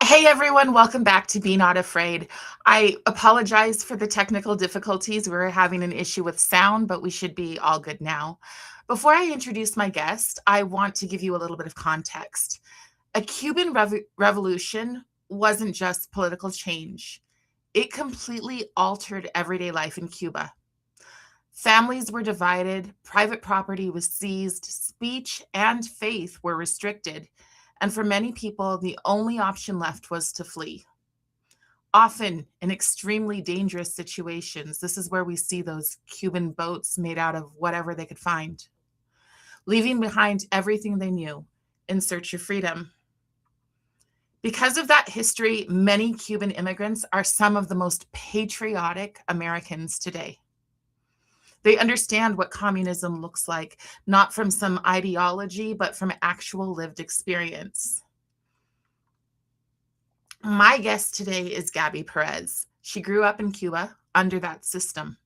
Hey everyone, welcome back to Be Not Afraid. I apologize for the technical difficulties. We were having an issue with sound, but we should be all good now. Before I introduce my guest, I want to give you a little bit of context. A Cuban revolution wasn't just political change, it completely altered everyday life in Cuba. Families were divided, private property was seized, speech and faith were restricted, and for many people, the only option left was to flee. Often in extremely dangerous situations, this is where we see those Cuban boats made out of whatever they could find, leaving behind everything they knew in search of freedom. Because of that history, many Cuban immigrants are some of the most patriotic Americans today. They understand what communism looks like, not from some ideology, but from actual lived experience. My guest today is Gabby Perez. She grew up in Cuba under that system.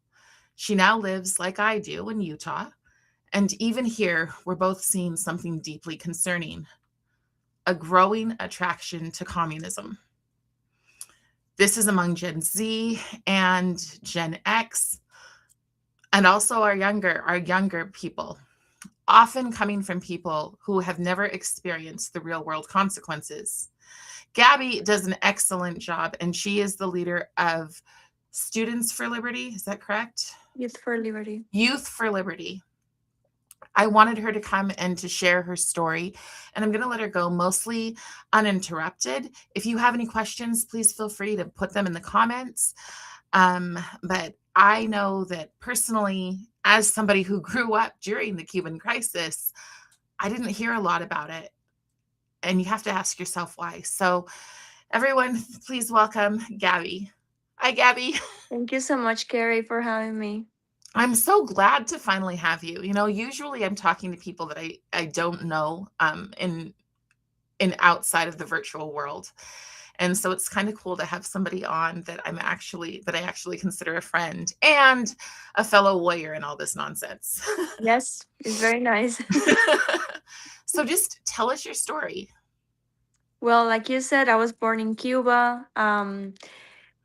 She now lives, like I do, in Utah. And even here, we're both seeing something deeply concerning: a growing attraction to communism. This is among Gen Z and Gen X, and also our younger people, often coming from people who have never experienced the real world consequences. Gabby does an excellent job, and she is the leader of Students for Liberty. Is that correct? Youth for Liberty. Youth for Liberty. I wanted her to come and to share her story, and I'm going to let her go mostly uninterrupted. If you have any questions, please feel free to put them in the comments. But I know that personally, as somebody who grew up during the Cuban crisis, I didn't hear a lot about it. And you have to ask yourself why. So, everyone, please welcome Gabby. Hi, Gabby. Thank you so much, Carrie, for having me. I'm so glad to finally have you. Usually I'm talking to people that I don't know in outside of the virtual world. And so it's kind of cool to have somebody on that I actually consider a friend and a fellow warrior in all this nonsense. Yes, it's very nice. So just tell us your story. Well, like you said, I was born in Cuba.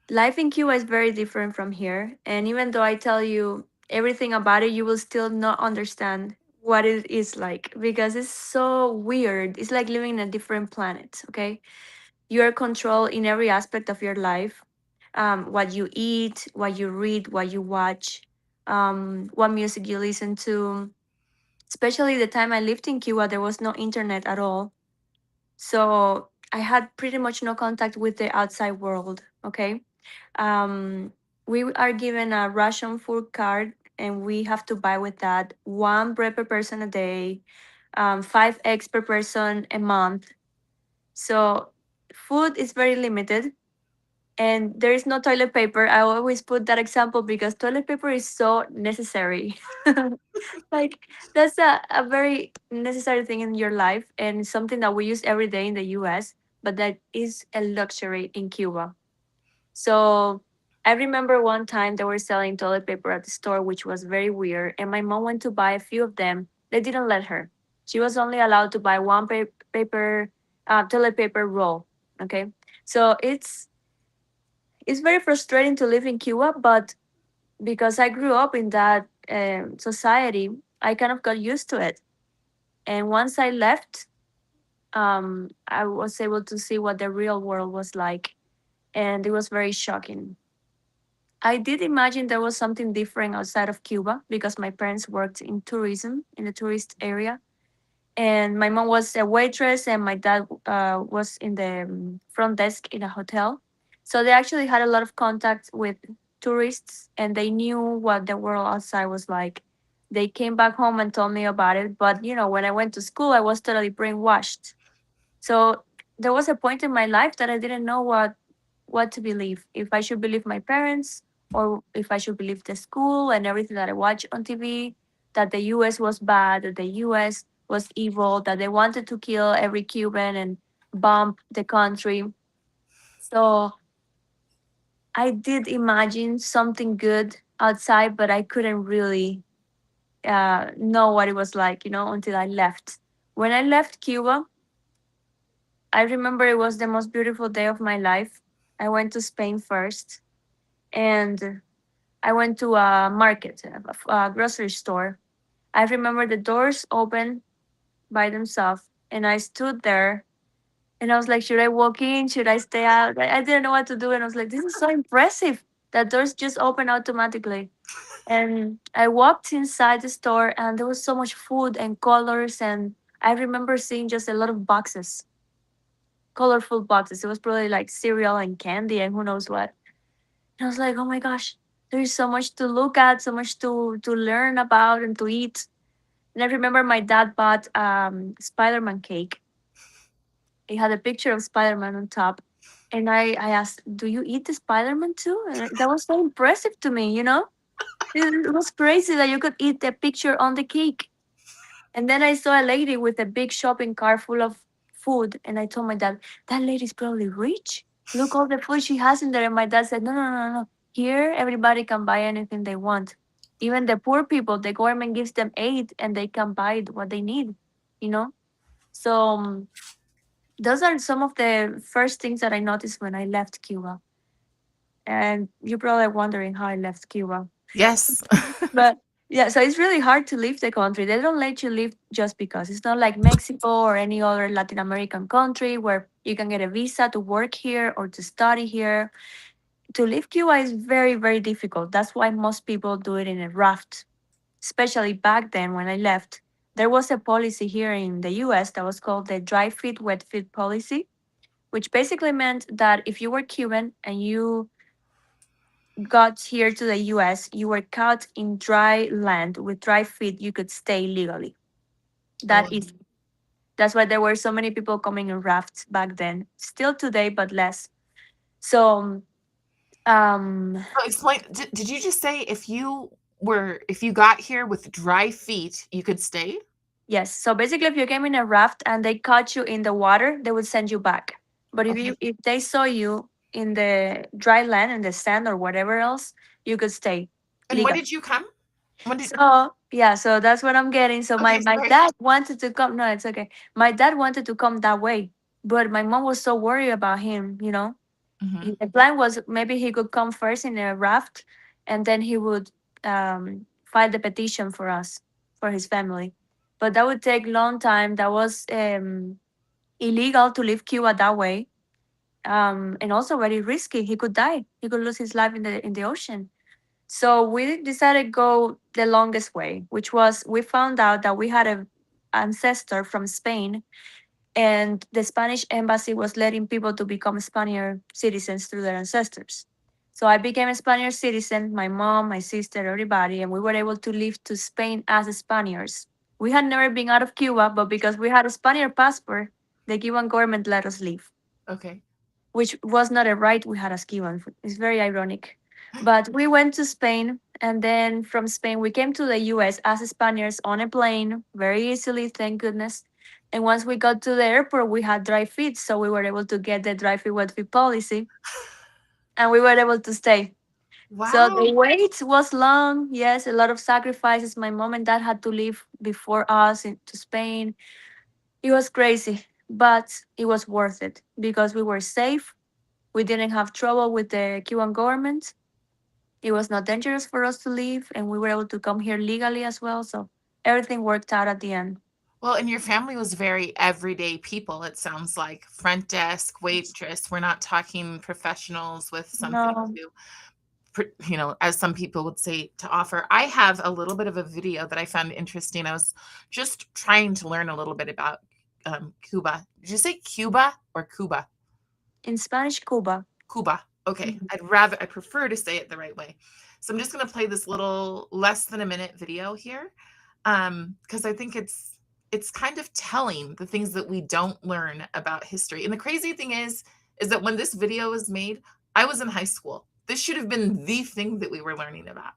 Life in Cuba is very different from here. And even though I tell you everything about it, you will still not understand what it is like because it's so weird. It's like living in a different planet, okay? You are controlled in every aspect of your life, what you eat, what you read, what you watch, what music you listen to. Especially the time I lived in Cuba, there was no internet at all. So I had pretty much no contact with the outside world. Okay. Um, we are given a ration food card and we have to buy with that one bread per person a day, five eggs per person a month. So food is very limited and there is no toilet paper. I always put that example because toilet paper is so necessary. Like that's a very necessary thing in your life and something that we use every day in the US, but that is a luxury in Cuba. So I remember one time they were selling toilet paper at the store, which was very weird. And my mom went to buy a few of them. They didn't let her. She was only allowed to buy one toilet paper roll. Okay, so it's very frustrating to live in Cuba, but because I grew up in that society, I kind of got used to it. And once I left, I was able to see what the real world was like, and it was very shocking. I did imagine there was something different outside of Cuba because my parents worked in tourism in the tourist area, and my mom was a waitress, and my dad was in the front desk in a hotel. So they actually had a lot of contact with tourists, and they knew what the world outside was like. They came back home and told me about it, but when I went to school, I was totally brainwashed. So there was a point in my life that I didn't know what to believe. If I should believe my parents or if I should believe the school and everything that I watched on TV, that the US was bad, that the US was evil, that they wanted to kill every Cuban and bomb the country. So I did imagine something good outside, but I couldn't really know what it was like, until I left. When I left Cuba, I remember it was the most beautiful day of my life. I went to Spain first, and I went to a market, a grocery store. I remember the doors open by themselves, and I stood there, and I was like, should I walk in? Should I stay out? I didn't know what to do, and I was like, this is so impressive. That doors just open automatically. And I walked inside the store, and there was so much food and colors, and I remember seeing just a lot of boxes, colorful boxes. It was probably like cereal and candy and who knows what. And I was like, oh my gosh, there is so much to look at, so much to learn about and to eat. And I remember my dad bought Spider-Man cake. It had a picture of Spider-Man on top. And I asked, do you eat the Spider-Man too? And that was so impressive to me, you know? It was crazy that you could eat the picture on the cake. And then I saw a lady with a big shopping cart full of food. And I told my dad, that lady's probably rich. Look all the food she has in there. And my dad said, no, no, no, no. Here, everybody can buy anything they want. Even the poor people, the government gives them aid and they can buy what they need, you know? So those are some of the first things that I noticed when I left Cuba. And you're probably wondering how I left Cuba. Yes. But yeah, so it's really hard to leave the country. They don't let you leave just because. It's not like Mexico or any other Latin American country where you can get a visa to work here or to study here. To leave Cuba is very, very difficult. That's why most people do it in a raft, especially back then when I left. There was a policy here in the US that was called the dry feet, wet feet policy, which basically meant that if you were Cuban and you got here to the US, you were caught in dry land with dry feet, you could stay legally. Oh, That is that's why there were so many people coming in rafts back then. Still today, but less. So explain. Did you just say if you got here with dry feet, you could stay? yes. So basically if you came in a raft and they caught you in the water, they would send you back. But Okay. if they saw you in the dry land and the sand or whatever else, you could stay And when legal. did you come? When did So yeah, so that's what I'm getting. So Okay, my sorry. dad wanted to come. No, it's okay. My dad wanted to come that way, but my mom was so worried about him. You know, Mhm. the plan was maybe he could come first in a raft, and then he would file the petition for us, for his family. But that would take long time. That was illegal to leave Cuba that way, and also very risky. He could die. He could lose his life in the ocean. So we decided to go the longest way, which was we found out that we had a ancestor from Spain, and the Spanish embassy was letting people to become Spaniard citizens through their ancestors. So I became a Spaniard citizen, my mom, my sister, everybody, and we were able to live to Spain as Spaniards. We had never been out of Cuba, but because we had a Spaniard passport, the Cuban government let us leave, Okay. which was not a right we had as Cubans. It's very ironic. But we went to Spain, and then from Spain, we came to the US as Spaniards on a plane very easily, thank goodness. And once we got to the airport, we had dry feet, so we were able to get the dry feet, wet feet policy, and we were able to stay. So Wow. the wait was long. Yes, a lot of sacrifices. My mom and dad had to leave before us to Spain. It was crazy, but it was worth it because we were safe. We didn't have trouble with the Cuban government. It was not dangerous for us to leave, and we were able to come here legally as well. So everything worked out at the end. Well, and your family was very everyday people, it sounds like. Front desk, waitress. We're not talking professionals with something No, to as some people would say, to offer. I have a little bit of a video that I found interesting. I was just trying to learn a little bit about Cuba. Did you say Cuba or Cuba? in Spanish, Cuba. Cuba. Okay. Mhm. I prefer to say it the right way. So I'm just going to play this little less than a minute video here because I think it's kind of telling the things that we don't learn about history. And the crazy thing is that when this video was made, I was in high school. This should have been the thing that we were learning about,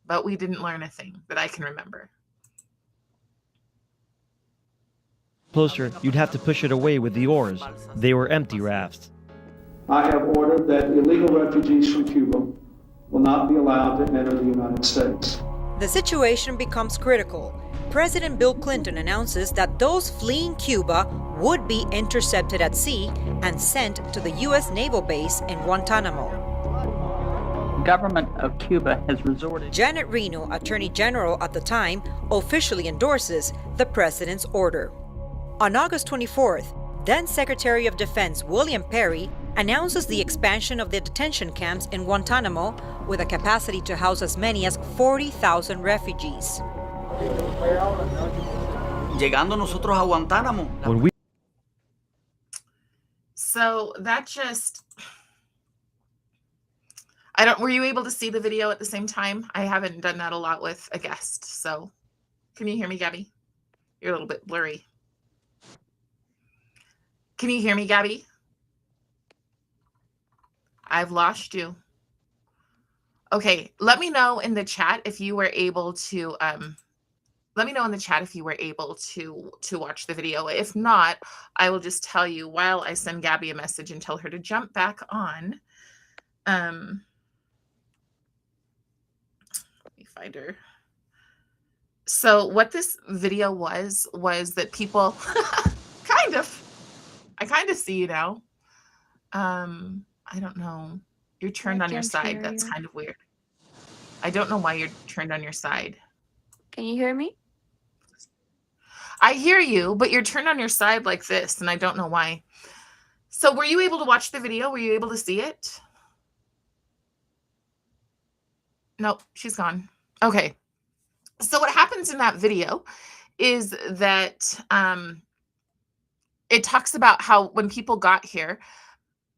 but we didn't learn a thing that I can remember. Closer, you'd have to push it away with the oars. They were empty rafts. I have ordered that illegal refugees from Cuba will not be allowed to enter the United States. The situation becomes critical. President Bill Clinton announces that those fleeing Cuba would be intercepted at sea and sent to the U.S. naval base in Guantanamo. The government of Cuba has resorted. Janet Reno, Attorney General at the time, officially endorses the president's order. On August 24th, then Secretary of Defense William Perry announces the expansion of the detention camps in Guantanamo with a capacity to house as many as 40,000 refugees. Llegando nosotros a Guantánamo. When we So that just, were you able to see the video at the same time? I haven't done that a lot with a guest. So can you hear me, Gabby? You're a little bit blurry. Can you hear me, Gabby? I've lost you. Okay, let me know in the chat if you were able to watch the video. If not, I will just tell you while I send Gabby a message and tell her to jump back on. Let me find her. So what this video was that people I kind of see you now. I don't know. You're turned I on your can't side. hear That's you. kind of weird. I don't know why you're turned on your side. Can you hear me? I hear you, but you're turned on your side like this, and I don't know why. So were you able to watch the video? Were you able to see it? Nope, she's gone. Okay. So what happens in that video is that it talks about how when people got here,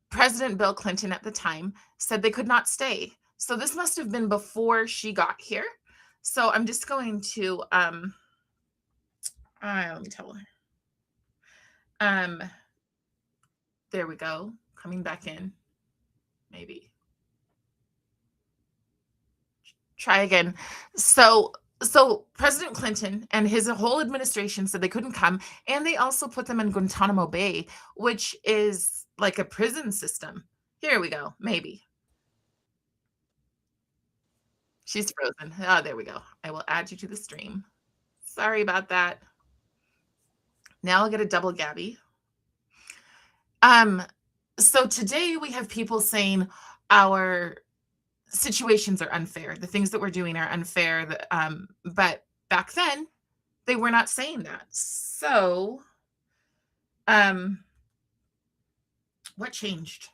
President Bill Clinton at the time said they could not stay. So this must have been before she got here. So I'm just going to let me tell her. There we go. Coming back in. Maybe. Try again. So President Clinton and his whole administration said they couldn't come, and they also put them in Guantanamo Bay, which is like a prison system. Here we go. Maybe. She's frozen. Oh, there we go. I will add you to the stream. Sorry about that. Now I'll get a double Gabby. So today we have people saying our situations are unfair. The things that we're doing are unfair. But back then, they were not saying that. So, what changed?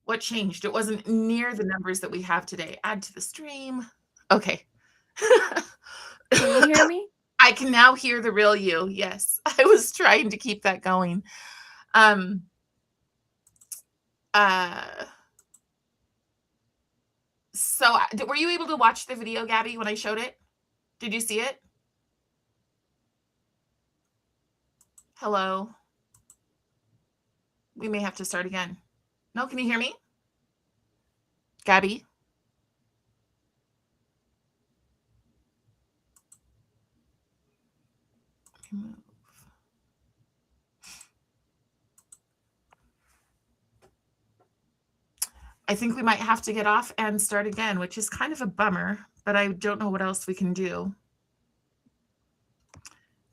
What changed? It wasn't near the numbers that we have today. Add to the stream. Okay. Can you hear me? I can now hear the real you. Yes. I was trying to keep that going. So were you able to watch the video, Gabby, when I showed it? Did you see it? Hello? We may have to start again. No, can you hear me? Gabby? I think we might have to get off and start again, which is kind of a bummer, but I don't know what else we can do.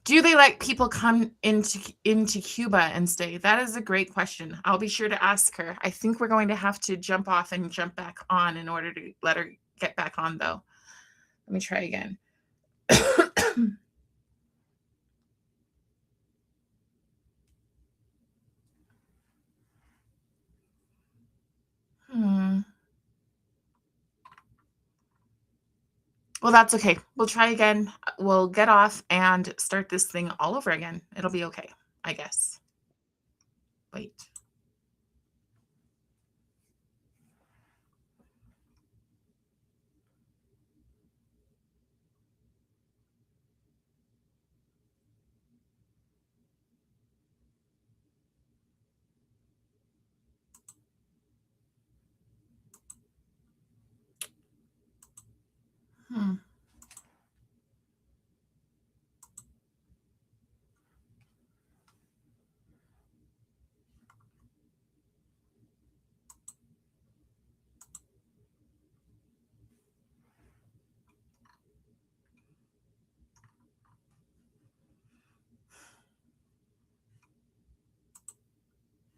Do they let people come into Cuba and stay? That is a great question. I'll be sure to ask her. I think we're going to have to jump off and jump back on in order to let her get back on, though. Let me try again. Well, that's okay. We'll try again. We'll get off and start this thing all over again. It'll be okay, I guess. Wait. Hmm.